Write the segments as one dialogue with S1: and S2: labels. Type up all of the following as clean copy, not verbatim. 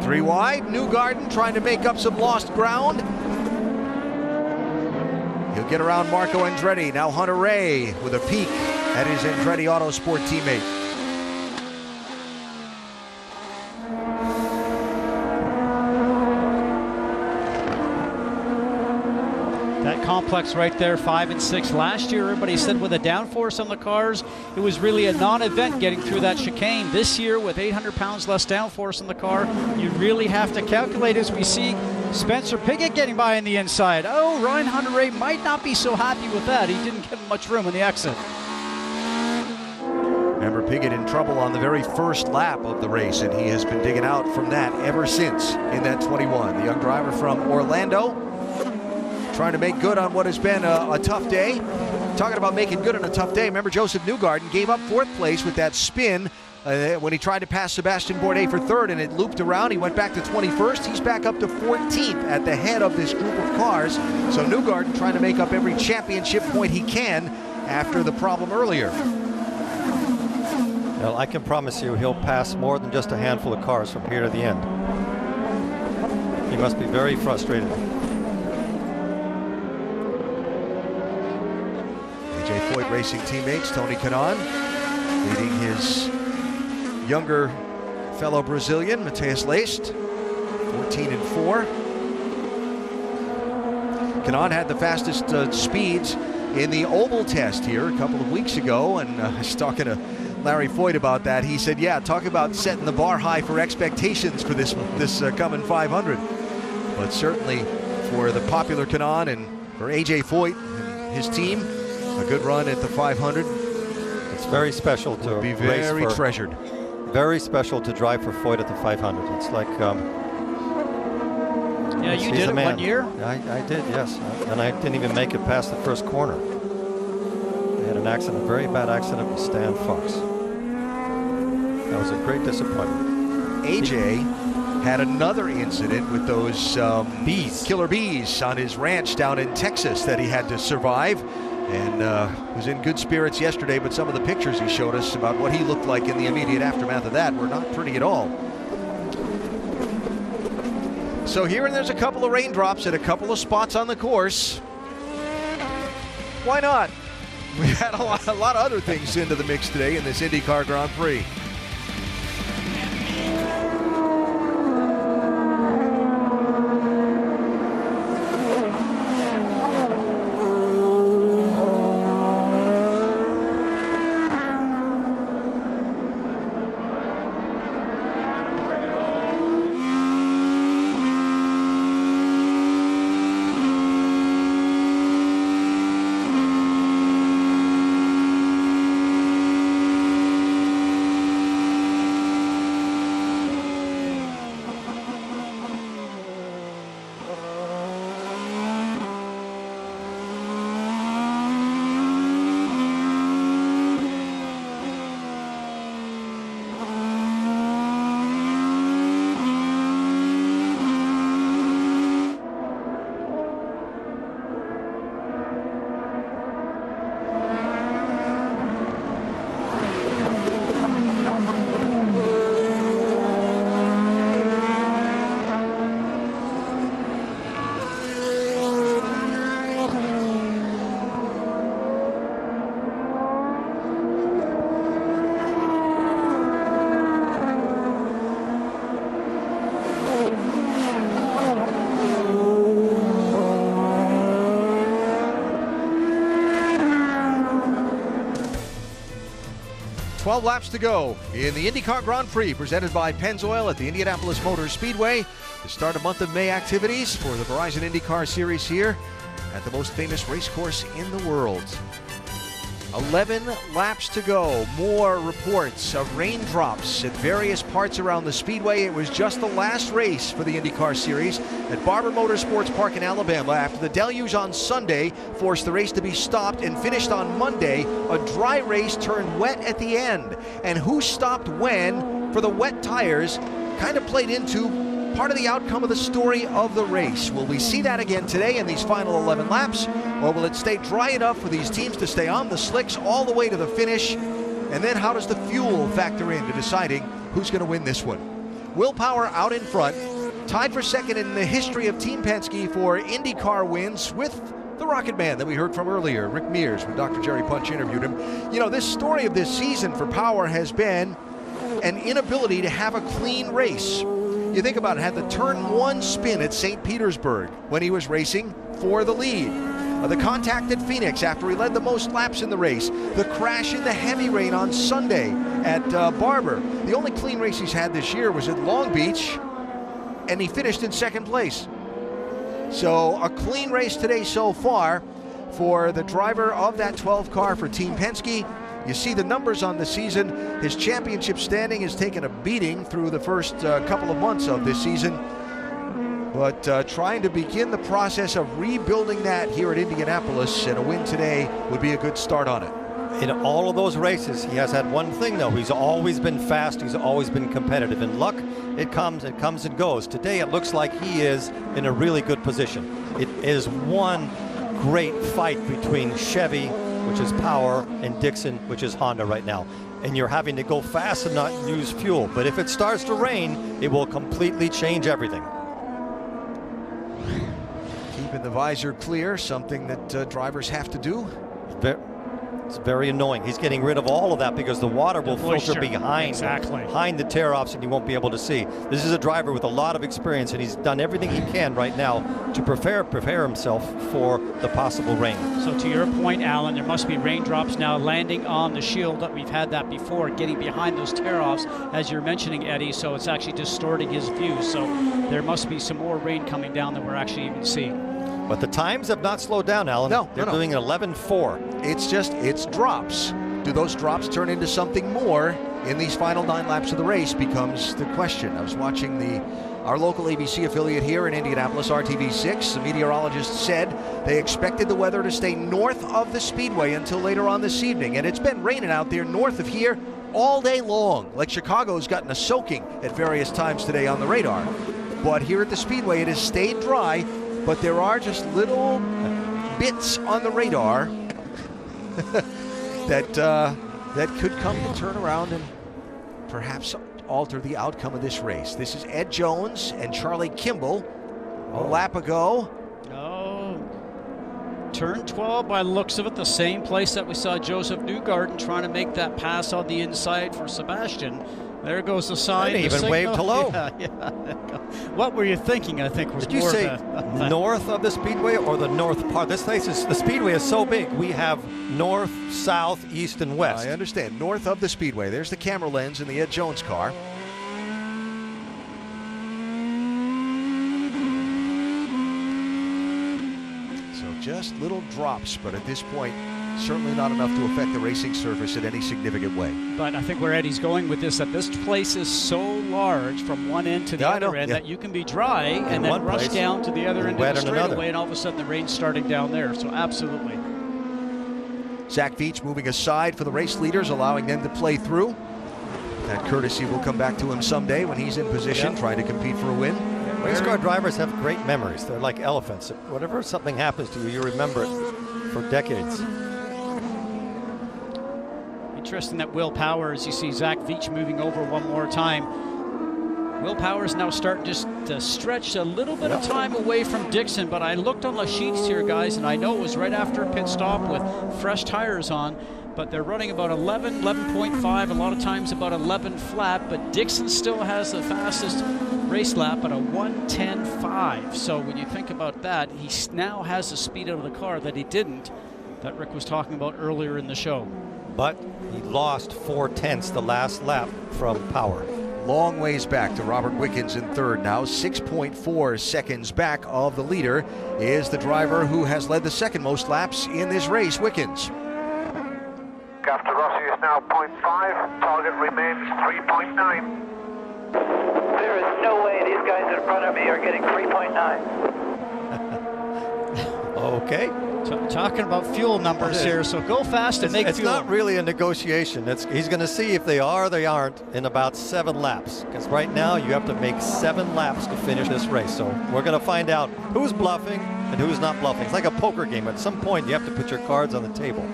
S1: Three wide, Newgarden trying to make up some lost ground. He'll get around Marco Andretti. Now Hunter Ray with a peek at his Andretti Autosport teammate.
S2: That complex right there, 5 and 6 last year. Everybody said with a downforce on the cars, it was really a non-event getting through that chicane. This year, with 800 pounds less downforce on the car, you really have to calculate, as we see Spencer Pigot getting by on the inside. Oh, Ryan Hunter-Reay might not be so happy with that. He didn't give him much room in the exit.
S1: Remember, Pigot in trouble on the very first lap of the race, and he has been digging out from that ever since in that 21. The young driver from Orlando, trying to make good on what has been a tough day. Talking about making good on a tough day, remember Joseph Newgarden gave up 4th place with that spin when he tried to pass Sebastian Bourdais for 3rd, and it looped around. He went back to 21st. He's back up to 14th at the head of this group of cars. So Newgarden trying to make up every championship point he can after the problem earlier.
S3: Well, I can promise you he'll pass more than just a handful of cars from here to the end. He must be very frustrated.
S1: A.J. Foyt Racing teammates, Tony Kanaan leading his younger fellow Brazilian, Matheus Leist, 14 and 4. Kanaan had the fastest speeds in the oval test here a couple of weeks ago, and I was talking to Larry Foyt about that. He said, yeah, talk about setting the bar high for expectations for this coming 500. But certainly for the popular Kanaan and for A.J. Foyt and his team, a good run at the 500.
S3: It's very special to
S1: be very treasured.
S3: Very special to drive for Foyt at the 500. It's like
S2: yeah, you did it 1 year.
S3: I did, yes, and I didn't even make it past the first corner. I had an accident, a very bad accident with Stan Fox. That was a great disappointment.
S1: AJ had another incident with those killer bees on his ranch down in Texas that he had to survive, and was in good spirits yesterday, but some of the pictures he showed us about what he looked like in the immediate aftermath of that were not pretty at all. So here and there's a couple of raindrops at a couple of spots on the course. Why not? We had a lot of other things into the mix today in this IndyCar Grand Prix. Laps to go in the IndyCar Grand Prix presented by Pennzoil at the Indianapolis Motor Speedway to start a month of May activities for the Verizon IndyCar Series here at the most famous race course in the world. 11 laps to go. More reports of raindrops at various parts around the speedway. It was just the last race for the IndyCar Series at Barber Motorsports Park in Alabama after the deluge on Sunday forced the race to be stopped and finished on Monday. A dry race turned wet at the end. And who stopped when for the wet tires kind of played into part of the outcome of the story of the race. Will we see that again today in these final 11 laps, or will it stay dry enough for these teams to stay on the slicks all the way to the finish? And then how does the fuel factor into deciding who's going to win this one? Will Power out in front, tied for second in the history of Team Penske for IndyCar wins with the Rocket Man that we heard from earlier, Rick Mears, when Dr. Jerry Punch interviewed him. You know, this story of this season for Power has been an inability to have a clean race. You think about it, had the turn 1 spin at St. Petersburg when he was racing for the lead. The contact at Phoenix after he led the most laps in the race. The crash in the heavy rain on Sunday at Barber. The only clean race he's had this year was at Long Beach, and he finished in second place. So a clean race today so far for the driver of that 12 car for Team Penske. You see the numbers on the season. His championship standing has taken a beating through the first couple of months of this season. But trying to begin the process of rebuilding that here at Indianapolis, and a win today would be a good start on it.
S3: In all of those races, he has had one thing though. He's always been fast. He's always been competitive. In luck, it comes and goes. Today, it looks like he is in a really good position. It is one great fight between Chevy, which is Power, and Dixon, which is Honda right now. And you're having to go fast and not use fuel. But if it starts to rain, it will completely change everything.
S1: Keeping the visor clear, something that drivers have to do.
S3: It's very annoying. He's getting rid of all of that because the water will filter behind the tear-offs and you won't be able to see. This is a driver with a lot of experience, and he's done everything he can right now to prepare himself for the possible rain.
S2: So to your point, Alan, there must be raindrops now landing on the shield. We've had that before, getting behind those tear-offs, as you're mentioning, Eddie, so it's actually distorting his view. So there must be some more rain coming down than we're actually even seeing.
S3: But the times have not slowed down, Alan.
S1: No,
S3: they're doing 11:4.
S1: It's drops. Do those drops turn into something more in these final 9 laps of the race becomes the question. I was watching our local ABC affiliate here in Indianapolis, RTV6. The meteorologist said they expected the weather to stay north of the speedway until later on this evening, and it's been raining out there north of here all day long. Like Chicago's gotten a soaking at various times today on the radar. But here at the speedway, it has stayed dry. But there are just little bits on the radar that could come to turn around and perhaps alter the outcome of this race. This is Ed Jones and Charlie Kimball a lap ago.
S2: Oh, turn 12 by the looks of it, the same place that we saw Joseph Newgarden trying to make that pass on the inside for Sebastian. There goes the sign.
S3: They even waved hello.
S2: Yeah. What were you thinking? I think was.
S3: Did you say north of the speedway or the north part? This place is, the speedway is so big. We have north, south, east, and west.
S1: I understand. North of the speedway. There's the camera lens in the Ed Jones car. So just little drops, but at this point, certainly not enough to affect the racing surface in any significant way.
S2: But I think where Eddie's going with this, that this place is so large from one end to the other end that you can be dry and then rush down to the other end of the straightaway, and all of a sudden the rain's starting down there. So absolutely.
S1: Zach Veach moving aside for the race leaders, allowing them to play through. That courtesy will come back to him someday when he's in position, trying to compete for a win.
S3: Race car drivers have great memories. They're like elephants. Whatever something happens to you, you remember it for decades.
S2: Interesting that Will Power, as you see Zach Veach moving over one more time. Will Power is now starting just to stretch a little bit of time away from Dixon, but I looked on the sheets here, guys, and I know it was right after a pit stop with fresh tires on, but they're running about 11, 11.5, a lot of times about 11 flat, but Dixon still has the fastest race lap at a 1:10.5. So when you think about that, he now has the speed out of the car that he didn't, that Rick was talking about earlier in the show.
S3: But he lost 4/10 the last lap from Power.
S1: Long ways back to Robert Wickens in third now. 6.4 seconds back of the leader is the driver who has led the second most laps in this race, Wickens.
S4: Gap to Rossi is now 0.5. Target remains 3.9. There is no way these guys in front of me are getting 3.9.
S3: Okay.
S2: Talking about fuel numbers here, so go fast and make fuel.
S3: It's not really a negotiation. He's going to see if they are or they aren't in about 7 laps. Because right now you have to make 7 laps to finish this race. So we're going to find out who's bluffing and who's not bluffing. It's like a poker game. At some point you have to put your cards on the table.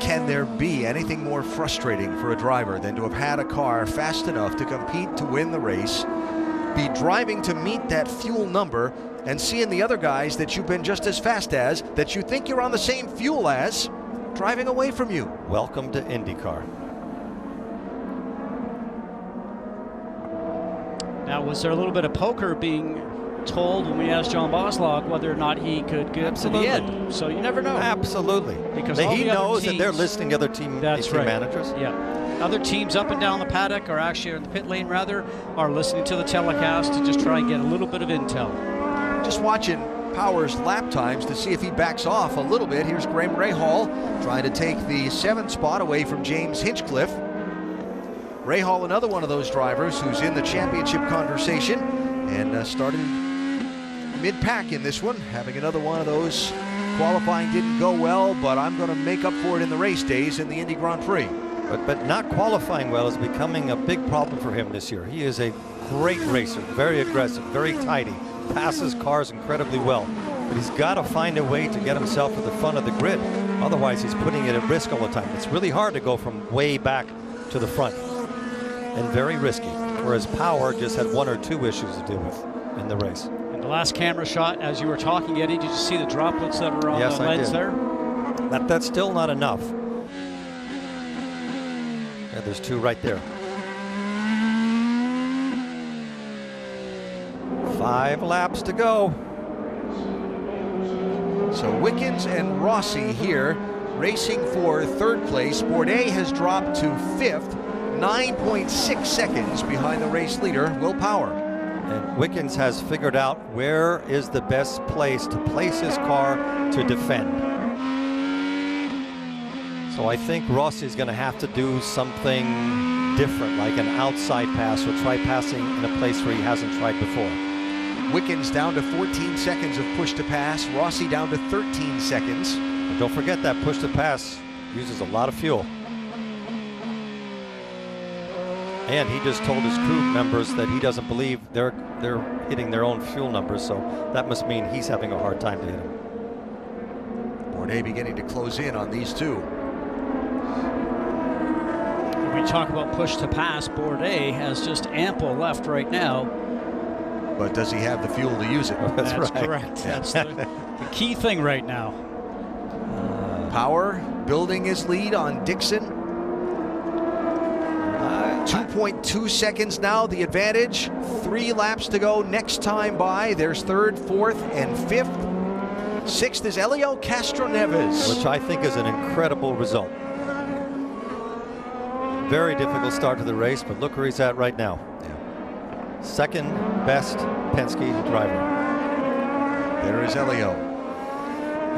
S1: can there be anything more frustrating for a driver than to have had a car fast enough to compete to win the race, be driving to meet that fuel number, and seeing the other guys that you've been just as fast as, that you think you're on the same fuel as, driving away from you?
S3: Welcome to IndyCar.
S2: Now, was there a little bit of poker being told when we asked John Boslog whether or not he could get to the end? So you never know.
S3: Absolutely.
S2: Because
S3: he knows that they're listening to other team managers.
S2: Yeah. Other teams up and down the paddock, or actually in the pit lane rather, are listening to the telecast to just try and get a little bit of intel.
S1: Just watching Power's lap times to see if he backs off a little bit. Here's Graham Rahal trying to take the 7th spot away from James Hinchcliffe. Rahal, another one of those drivers who's in the championship conversation, and started mid-pack in this one, having another one of those. Qualifying didn't go well, but I'm going to make up for it in the race days in the Indy Grand Prix.
S3: But not qualifying well is becoming a big problem for him this year. He is a great racer, very aggressive, very tidy, passes cars incredibly well. But he's got to find a way to get himself to the front of the grid. Otherwise, he's putting it at risk all the time. It's really hard to go from way back to the front, and very risky. Whereas Power just had 1 or 2 issues to deal with in the race.
S2: In the last camera shot, as you were talking, Eddie, did you see the droplets that were on the lens there?
S3: That's still not enough. Yeah, there's 2 right there. 5 laps to go.
S1: So Wickens and Rossi here racing for 3rd place. Bourdais has dropped to 5th, 9.6 seconds behind the race leader, Will Power.
S3: And Wickens has figured out where is the best place to place his car to defend. So I think Rossi's going to have to do something different, like an outside pass, or try passing in a place where he hasn't tried before.
S1: Wickens down to 14 seconds of push to pass. Rossi down to 13 seconds.
S3: And don't forget that push to pass uses a lot of fuel. And he just told his crew members that he doesn't believe they're hitting their own fuel numbers, so that must mean he's having a hard time to hit them.
S1: Bourdais beginning to close in on these 2.
S2: When we talk about push to pass, Bourdais has just ample left right now.
S1: But does he have the fuel to use it?
S2: That's
S3: right.
S2: Correct. That's the key thing right now.
S1: Power building his lead on Dixon. 2.2 seconds now, the advantage. 3 laps to go next time by. There's 3rd, 4th, and 5th. 6th is Helio Castroneves.
S3: Which I think is an incredible result. Very difficult start to the race, but look where he's at right now. Yeah. 2nd best Penske driver.
S1: There is Helio.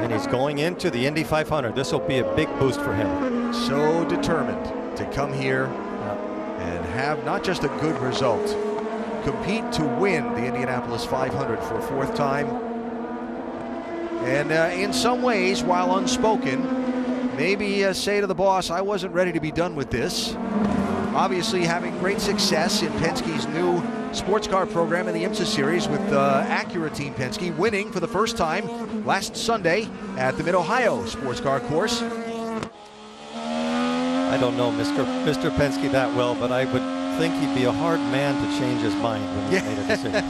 S3: And he's going into the Indy 500. This will be a big boost for him.
S1: So determined to come here and have not just a good result, compete to win the Indianapolis 500 for a 4th time. And in some ways, while unspoken, maybe say to the boss, I wasn't ready to be done with this. Obviously having great success in Penske's new sports car program in the IMSA Series with Acura Team Penske, winning for the first time last Sunday at the Mid-Ohio Sports Car Course.
S3: I don't know Mr. Penske that well, but I would think he'd be a hard man to change his mind when he made a decision.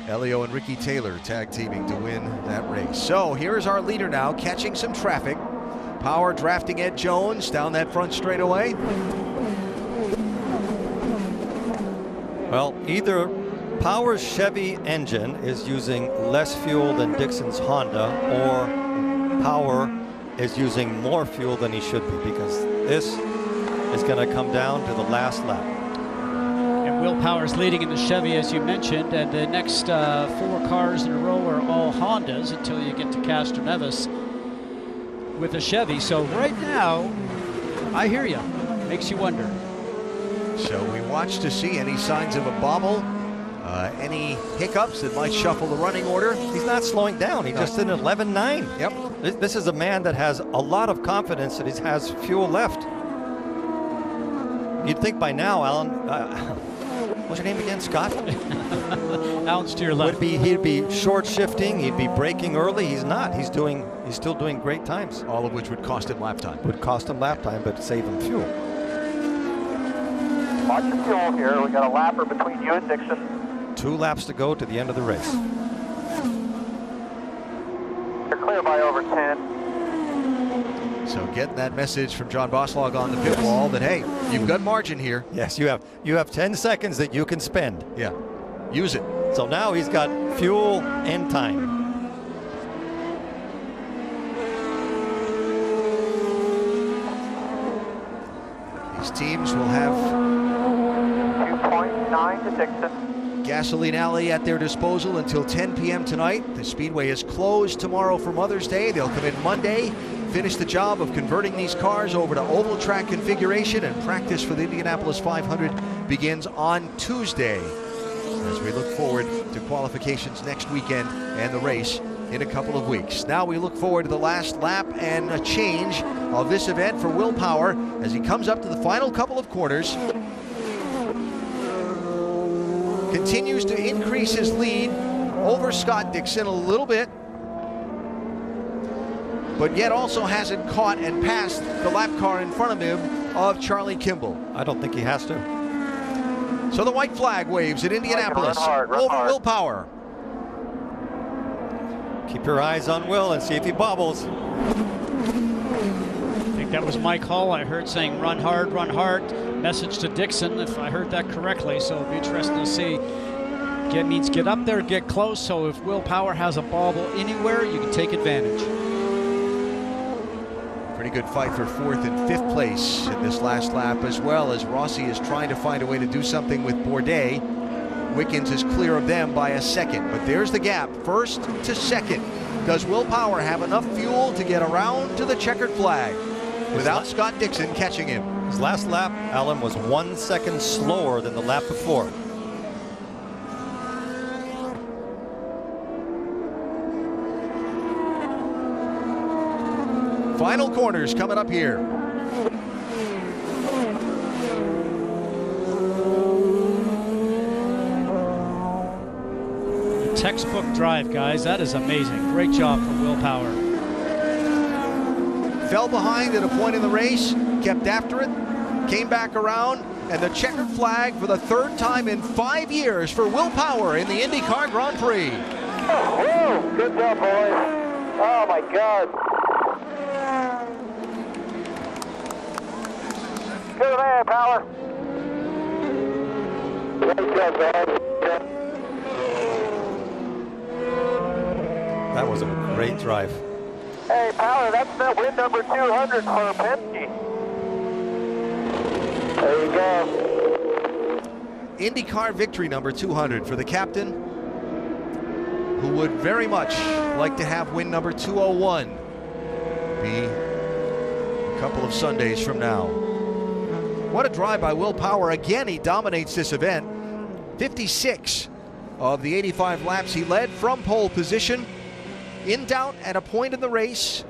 S1: Helio and Ricky Taylor tag teaming to win that race. So here's our leader now, catching some traffic. Power drafting Ed Jones down that front straightaway.
S3: Well, either Power's Chevy engine is using less fuel than Dixon's Honda, or Power is using more fuel than he should be, because this is going to come down to the last lap.
S2: And Will Power's leading in the Chevy, as you mentioned, and the next 4 cars in a row are all Hondas until you get to Castroneves with a Chevy. So right now, I hear you. Makes you wonder.
S1: So we watch to see any signs of a bobble, any hiccups that might shuffle the running order.
S3: He's not slowing down. He just did an 11.9.
S1: Yep.
S3: This is a man that has a lot of confidence that he has fuel left. You'd think by now, Alan, What's your name again, Scott?
S2: Ounce to your left.
S3: He'd be short shifting. He'd be braking early. He's not. He's still doing great times.
S1: All of which would cost him lap time.
S3: Would cost him lap time, but save him fuel.
S4: Watch the fuel here. We got a lapper between you and Dixon.
S3: 2 laps to go to the end of the race.
S4: You're clear by over 10.
S1: So getting that message from John Boslog on the pit wall that, hey, you've got margin here.
S3: Yes, you have 10 seconds that you can spend.
S1: Yeah, use it.
S3: So now he's got fuel and time.
S1: These teams will have
S4: 2.9 to Dixon.
S1: Gasoline Alley at their disposal until 10 p.m. tonight. The Speedway is closed tomorrow for Mother's Day. They'll come in Monday, finish the job of converting these cars over to oval track configuration, and practice for the Indianapolis 500 begins on Tuesday as we look forward to qualifications next weekend and the race in a couple of weeks. Now we look forward to the last lap and a change of this event for Will Power as he comes up to the final couple of corners. Continues to increase his lead over Scott Dixon a little bit, but yet also hasn't caught and passed the lap car in front of him of Charlie Kimball.
S3: I don't think he has to.
S1: So the white flag waves at Indianapolis
S4: Run hard.
S1: over Will Power.
S3: Keep your eyes on Will and see if he bobbles.
S2: I think that was Mike Hall I heard saying run hard, message to Dixon, if I heard that correctly. So it'll be interesting to see. Means get up there, get close, so if Will Power has a bobble anywhere, you can take advantage.
S1: Pretty good fight for 4th and 5th place in this last lap, as well as Rossi is trying to find a way to do something with Bourdais. Wickens is clear of them by a second, but there's the gap, 1st to 2nd. Does Will Power have enough fuel to get around to the checkered flag without Scott Dixon catching him?
S3: His last lap, Alan, was 1 second slower than the lap before.
S1: Final corners coming up here.
S2: Textbook drive, guys. That is amazing. Great job for Will Power.
S1: Fell behind at a point in the race, kept after it, came back around, and the checkered flag for the 3rd time in 5 years for Will Power in the IndyCar Grand Prix.
S4: Oh, good job, boys. Oh, my God. Good man, Power. Great job, guys.
S3: That was a great drive.
S4: Hey, Power, that's the win number 200 for Penske. There you go.
S1: IndyCar victory number 200 for the captain, who would very much like to have win number 201 be a couple of Sundays from now. What a drive by Will Power. Again, he dominates this event. 56 of the 85 laps he led from pole position. In doubt at a point in the race,